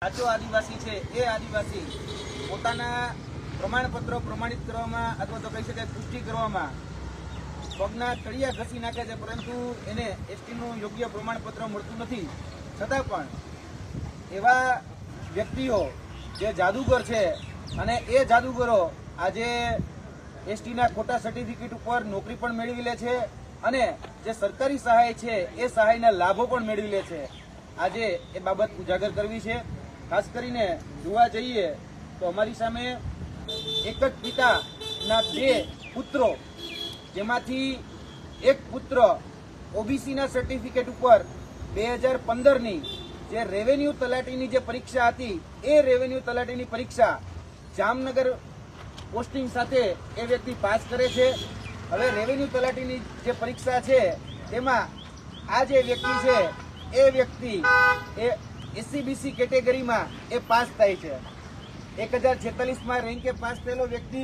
સાચો આદિવાસી છે એ આદિવાસી પોતાના પ્રમાણપત્રો પ્રમાણિત કરવામાં અથવા તો કહી શકાય પુષ્ટિ કરવામાં પગના તળિયા ઘસી નાખે છે, પરંતુ એને એસટીનું યોગ્ય પ્રમાણપત્ર મળતું નથી. છતાં પણ એવા વ્યક્તિઓ જે જાદુગર છે અને એ જાદુગરો આજે એસટીના ખોટા સર્ટિફિકેટ ઉપર નોકરી પણ મેળવી લે છે અને જે સરકારી સહાય છે એ સહાયના લાભો પણ મેળવી લે છે. આજે એ બાબત ઉજાગર કરવી છે. ખાસ કરીને જોવા જઈએ તો અમારી સામે એક જ પિતાના બે પુત્રો, જેમાંથી એક પુત્ર ઓબીસીના સર્ટિફિકેટ ઉપર 2015ની જે રેવન્યુ તલાટીની જે પરીક્ષા હતી એ રેવન્યુ તલાટીની પરીક્ષા જામનગર પોસ્ટિંગ સાથે એ વ્યક્તિ પાસ કરે છે. હવે રેવન્યુ તલાટીની જે પરીક્ષા છે તેમાં આ જે વ્યક્તિ છે એ વ્યક્તિ એ એસસીબીસી કેટેગરીમાં એ પાસ થાય છે. 1046માં રેન્કે પાસ થયેલો વ્યક્તિ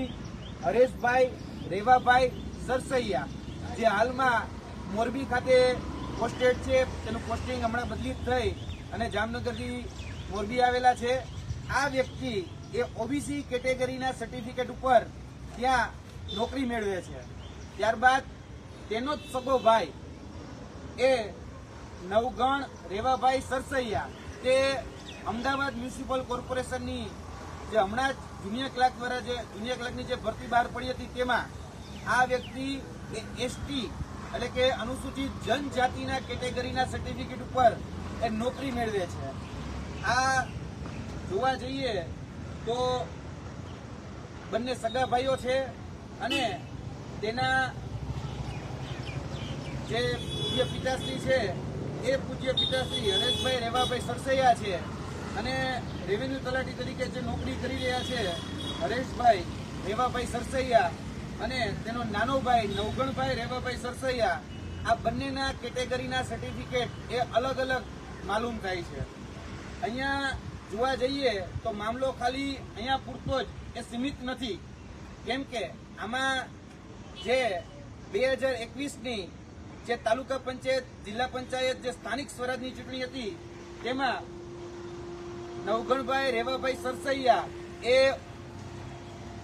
હરેશભાઈ રેવાભાઈ સરસૈયા, જે હાલમાં મોરબી ખાતે પોસ્ટેડ છે. તેનું પોસ્ટિંગ હમણાં બદલી થઈ અને જામનગરથી મોરબી આવેલા છે. આ વ્યક્તિ એ ઓબીસી કેટેગરીના સર્ટિફિકેટ ઉપર ત્યાં નોકરી મેળવે છે. ત્યારબાદ તેનો જ સગો ભાઈ એ નવગણ રેવાભાઈ સરસૈયા, તે અમદાવાદ મ્યુનિસિપલ કોર્પોરેશનની જે હમણાં જ જુનિયર ક્લાર્ક દ્વારા જે જુનિયર ક્લાર્કની જે ભરતી બહાર પડી હતી તેમાં આ વ્યક્તિ એસટી એટલે કે અનુસૂચિત જનજાતિના કેટેગરીના સર્ટિફિકેટ ઉપર એ નોકરી મેળવે છે. આ જોવા જઈએ તો બંને સગા ભાઈઓ છે અને તેના જે પૂજ્ય પિતાશ્રી છે એ પૂજ્ય પિતાશ્રી હરેશભાઈ રેવાભાઈ સરસૈયા છે અને રેવન્યુ તલાટી તરીકે જે નોકરી કરી રહ્યા છે હરેશભાઈ રેવાભાઈ સરસૈયા અને તેનો નાનો ભાઈ નવગણભાઈ રેવાભાઈ સરસૈયા, આ બંનેના કેટેગરીના સર્ટિફિકેટ એ અલગ અલગ માલુમ થાય છે. અહીંયા જોવા જઈએ તો મામલો ખાલી અહીંયા પૂરતો જ એ સીમિત નથી, કેમ કે આમાં જે 2021ની જે તાલુકા પંચાયત જિલ્લા પંચાયત જે સ્થાનિક સ્વરાજની ચૂંટણી હતી તેમાં નવગણભાઈ રેવાભાઈ સરસૈયા એ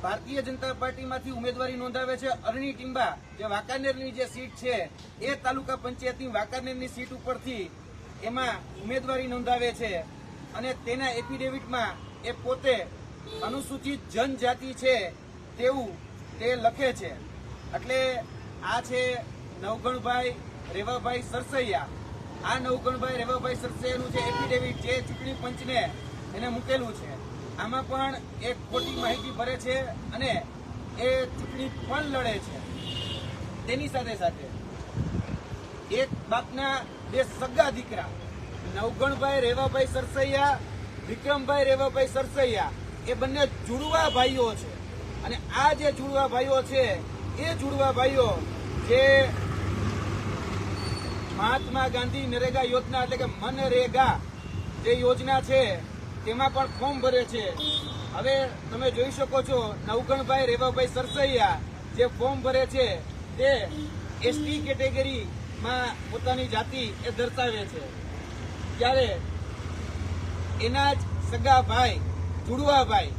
ભારતીય જનતા પાર્ટીમાંથી ઉમેદવારી નોંધાવે છે. અરણી ટીંબા જે વાંકાનેરની જે સીટ છે એ તાલુકા પંચાયતની વાંકાનેરની સીટ ઉપરથી એમાં ઉમેદવારી નોંધાવે છે અને તેના એફિડેવિટમાં એ પોતે અનુસૂચિત જનજાતિ છે તેવું તે લખે છે. એટલે આ છે નવગણભાઈ રેવાભાઈ સરસૈયા. આ નવગણભાઈ રેવાભાઈ સરસૈયાનું જે એફિડેવિટ જે ચૂંટણી પંચને એને મૂકેલું છે, આમાં પણ એક ખોટી માહિતી ભરે છે અને એ ચૂંટણી પણ લડે છે. તેની સાથે સાથે એક બાપના બે સગા દીકરા નવગણભાઈ રેવાભાઈ સરસૈયા, વિક્રમભાઈ રેવાભાઈ સરસૈયા, એ બંને જુડવા ભાઈઓ છે અને આ જે જુડવા ભાઈઓ છે એ જુડવા ભાઈઓ જે મહાત્મા ગાંધી નરેગા યોજના એટલે કે મનરેગા જે યોજના છે તેમાં પણ ફોર્મ ભરે છે. હવે તમે જોઈ શકો છો નવગણભાઈ રેવાભાઈ સરસૈયા જે ફોર્મ ભરે છે તે એસટી કેટેગરીમાં પોતાની જાતિ એ દર્શાવે છે, ત્યારે એના જ સગા ભાઈ જુડવા ભાઈ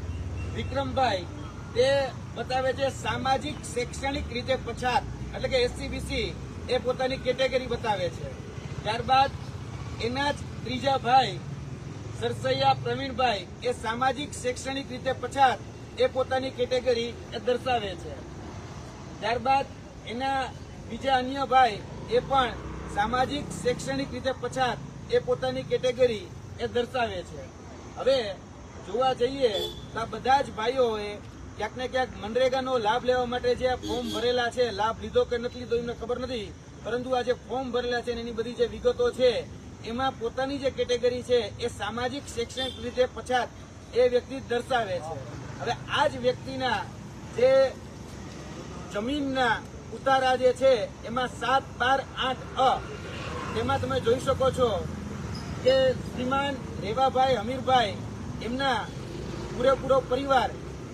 વિક્રમભાઈ તે બતાવે છે સામાજિક શૈક્ષણિક રીતે પછાત એટલે કે એસસીબીસી એ પોતાની કેટેગરી બતાવે છે. ત્યારબાદ એના જ ત્રીજા ભાઈ સરસૈયા પ્રવીણભાઈ એ સામાજિક શૈક્ષણિક રીતે પછાત એ પોતાની કેટેગરી એ દર્શાવે છે. ત્યારબાદ એના બીજા અન્ય ભાઈ એ પણ સામાજિક શૈક્ષણિક રીતે પછાત એ પોતાની કેટેગરી એ દર્શાવે છે. હવે જોવા જઈએ તો આ બધા જ ભાઈઓએ ક્યાંક ને ક્યાંક મનરેગાનો લાભ લેવા માટે જે ફોર્મ ભરેલા છે, લાભ લીધો કે નથી લીધો એમને ખબર નથી, પરંતુ આ જે ફોર્મ ભરેલા છે એની બધી જે વિગતો છે એમાં પોતાની જે કેટેગરી છે એ સામાજિક શૈક્ષણિક રીતે પછાત એ વ્યક્તિ દર્શાવે છે. હવે આ જ વ્યક્તિના જે જમીનના ઉતારા જે છે એમાં 7, 12, 8 તેમાં તમે જોઈ શકો છો કે શ્રીમાન રેવાભાઈ હમીરભાઈ એમના પૂરેપૂરો પરિવાર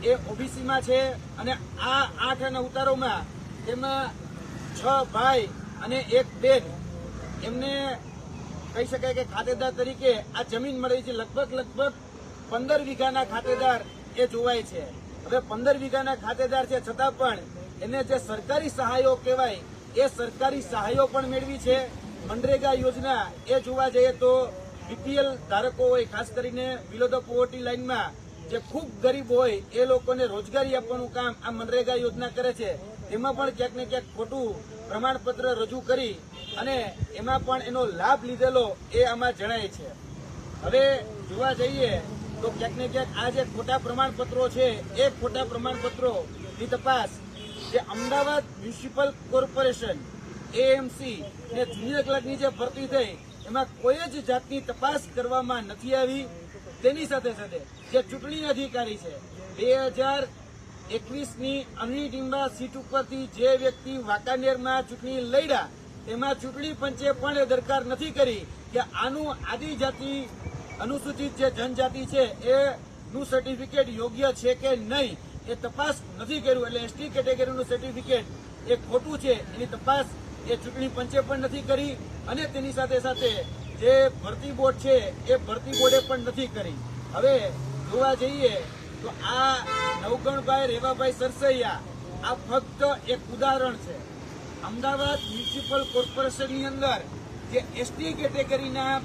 એ ઓબીસીમાં છે અને આ 8 ના ઉતારોમાં તેમાં 6 ભાઈ અને 1 બેન એમને કહી શકાય કે ખાતેદાર તરીકે આ જમીન મળી છે. લગભગ 15 વીઘાના ખાતેદાર એ જોવાય છે. હવે 15 વીઘાના ખાતેદાર છે છતાં પણ એને જે સરકારી સહાયો કહેવાય એ સરકારી સહાયો પણ મેળવી છે. મનરેગા યોજના એ જોવા જઈએ તો બીપીએલ ધારકો હોય, ખાસ કરીને બિલો ધ પોવર્ટી લાઇનમાં જે ખૂબ ગરીબ હોય એ લોકોને રોજગારી આપવાનું કામ આ મનરેગા યોજના કરે છે. એમાં પણ ક્યાંક ને ક્યાંક ખોટું પ્રમાણપત્ર રજૂ કરી અને એમાં પણ એનો લાભ લીધેલો એ આમાં જણાય છે. હવે જોવા જઈએ તો ક્યાંક ને ક્યાંક આ જે ખોટા પ્રમાણપત્રો છે એ ખોટા પ્રમાણપત્રોની તપાસ જે અમદાવાદ મ્યુનિસિપલ કોર્પોરેશન એએમસી ને જુનિયર ક્લર્કની જે ભરતી થઈ એમાં કોઈ જ જાતની તપાસ કરવામાં નથી આવી. તેની સાથે સાથે જે ચૂંટણી અધિકારી છે 2021ની અનીડિમ્બા સીટ ઉપરથી જે વ્યક્તિ વાંકાનેરમાં ચૂંટણી લડ્યા તેમાં ચૂંટણી પંચે પણ એ દરકાર નથી કરી કે આનું આદિજાતિ અનુસૂચિત જે જનજાતિ છે એનું સર્ટિફિકેટ યોગ્ય છે કે નહીં એ તપાસ નથી કર્યું. એટલે એસટી કેટેગરીનું સર્ટિફિકેટ એ ખોટું છે એની તપાસ એ ચૂંટણી પંચે પણ નથી કરી અને તેની સાથે સાથે જે ભરતી બોર્ડ છે એ ભરતી બોર્ડે પણ નથી કરી. હવે જોવા જઈએ તો આ નવગણભાઈ રેવાભાઈ સરસૈયા આ ફક્ત એક ઉદાહરણ છે. અમદાવાદ મ્યુનિસિપલ કોર્પોરેશનની અંદર જે એસટી કેટેગરીના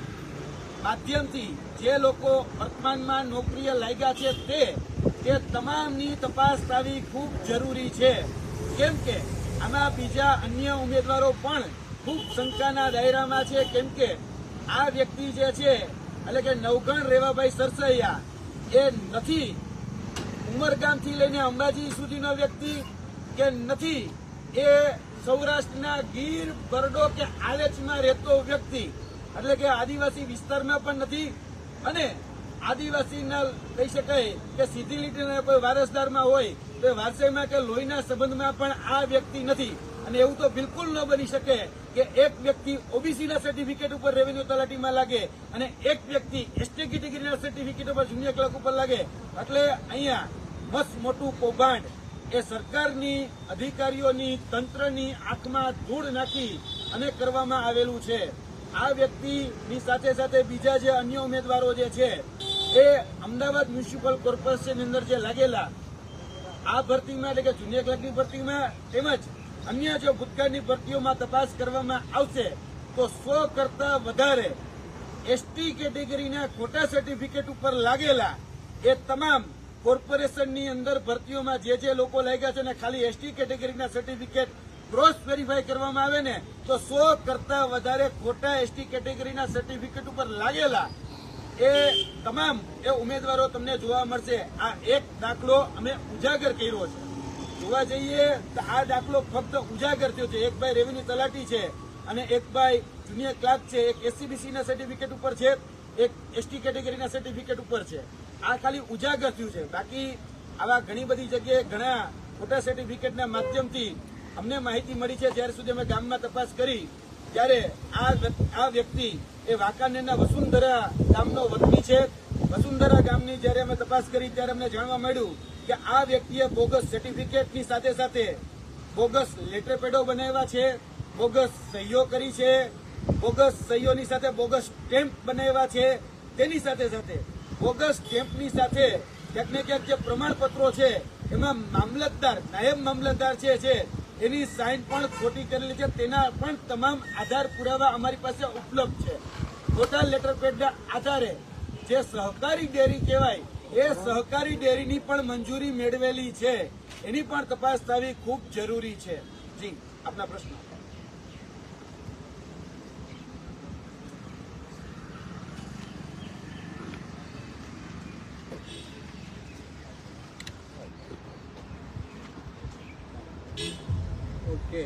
માધ્યમથી જે લોકો વર્તમાનમાં નોકરીએ લાગ્યા છે તે તમામની તપાસ થવી ખૂબ જરૂરી છે. કેમ કે આમાં બીજા અન્ય ઉમેદવારો પણ ખૂબ શંકાના દાયરામાં છે. કેમ કે આ વ્યક્તિ જે છે એટલે કે નવગણ રેવાભાઈ સરસૈયા એ નથી ઉમરગામથી લઈને અંબાજી સુધીનો વ્યક્તિ કે નથી એ સૌરાષ્ટ્રના ગીર, બરડો કે આલેચમાં રહેતો વ્યક્તિ એટલે કે આદિવાસી વિસ્તારમાં પણ નથી અને આદિવાસીના કહી શકાય કે સીધી લીટીના કોઈ વારસદારમાં હોય તો વારસાઈમાં કે લોહીના સંબંધમાં પણ આ વ્યક્તિ નથી. અને એવું તો બિલકુલ ન બની શકે કે એક વ્યક્તિ ઓબીસીના સર્ટિફિકેટ ઉપર રેવન્યુ તલાટીમાં લાગે અને એક વ્યક્તિ એસટી કેટેગરીના સર્ટિફિકેટ ઉપર જુનિયર ક્લર્ક ઉપર લાગે. એટલે અહીંયા મસ્ત મોટું કૌભાંડ એ સરકારની અધિકારીઓની તંત્રની આંખમાં ધૂળ નાખી અને કરવામાં આવેલું છે. આ વ્યક્તિની સાથે સાથે બીજા જે અન્ય ઉમેદવારો જે છે એ અમદાવાદ મ્યુનિસિપલ કોર્પોરેશનની અંદર જે લાગેલા આ ભરતીમાં એટલે કે જુનિયર ક્લર્કની ભરતીમાં તેમજ અન્ય જો ભૂતકાળની ભરતીઓમાં તપાસ કરવામાં આવશે તો 100 કરતા વધારે એસટી કેટેગરીના ખોટા સર્ટિફિકેટ ઉપર લાગેલા એ તમામ કોર્પોરેશનની અંદર ભરતીઓમાં જે લોકો લાગ્યા છે ને ખાલી એસટી કેટેગરીના સર્ટિફિકેટ ક્રોસ વેરીફાઈ કરવામાં આવે ને તો 100 કરતા વધારે ખોટા એસટી કેટેગરીના સર્ટિફિકેટ ઉપર લાગેલા એ તમામ એ ઉમેદવારો તમને જોવા મળશે. આ એક દાખલો અમે ઉજાગર કર્યો છે. જોવા જઈએ તો આ દાખલો ફક્ત ઉજાગર થયો છે. એક ભાઈ રેવન્યુ તલાટી છે અને એક ભાઈ જુનિયર ક્લાર્ક છે. એક એસસીબીસીના સર્ટિફિકેટ ઉપર છે, એક એસટી કેટેગરીના સર્ટિફિકેટ ઉપર છે. આ ખાલી ઉજાગર થયું છે. બાકી આવા ઘણી બધી જગ્યાએ ઘણા ખોટા સર્ટિફિકેટના માધ્યમથી અમને માહિતી મળી છે. જ્યાર સુધી અમે ગામમાં તપાસ કરી ત્યારે આ વ્યક્તિ એ વાંકાનેરના વસુંધરા ગામનો વતની છે. વસુંધરા ગામની જયારે અમે તપાસ કરી ત્યારે અમને જાણવા મળ્યું કે આ વ્યક્તિએ બોગસ સર્ટિફિકેટની સાથે સાથે બોગસ લેટર પેડો બનાવ્યા છે, બોગસ સહીઓ કરી છે, બોગસ સહીઓની સાથે બોગસ સ્ટેમ્પ બનાવ્યા છે. તેની સાથે સાથે બોગસ સ્ટેમ્પની સાથે ક્યાંક ને ક્યાંક જે પ્રમાણપત્રો છે એમાં મામલતદાર, નાયબ મામલતદાર છે એની સાઇન પણ ખોટી કરેલી છે. તેના પણ તમામ આધાર પુરાવા અમારી પાસે ઉપલબ્ધ છે. ખોટા લેટર પેડના આધારે જે સહકારી ડેરી કહેવાય એ સહકારી ડેરીની પણ મંજૂરી મેળવેલી છે. એની પણ તપાસ થવી ખૂબ જરૂરી છે. જી, આપના પ્રશ્ન. ઓકે.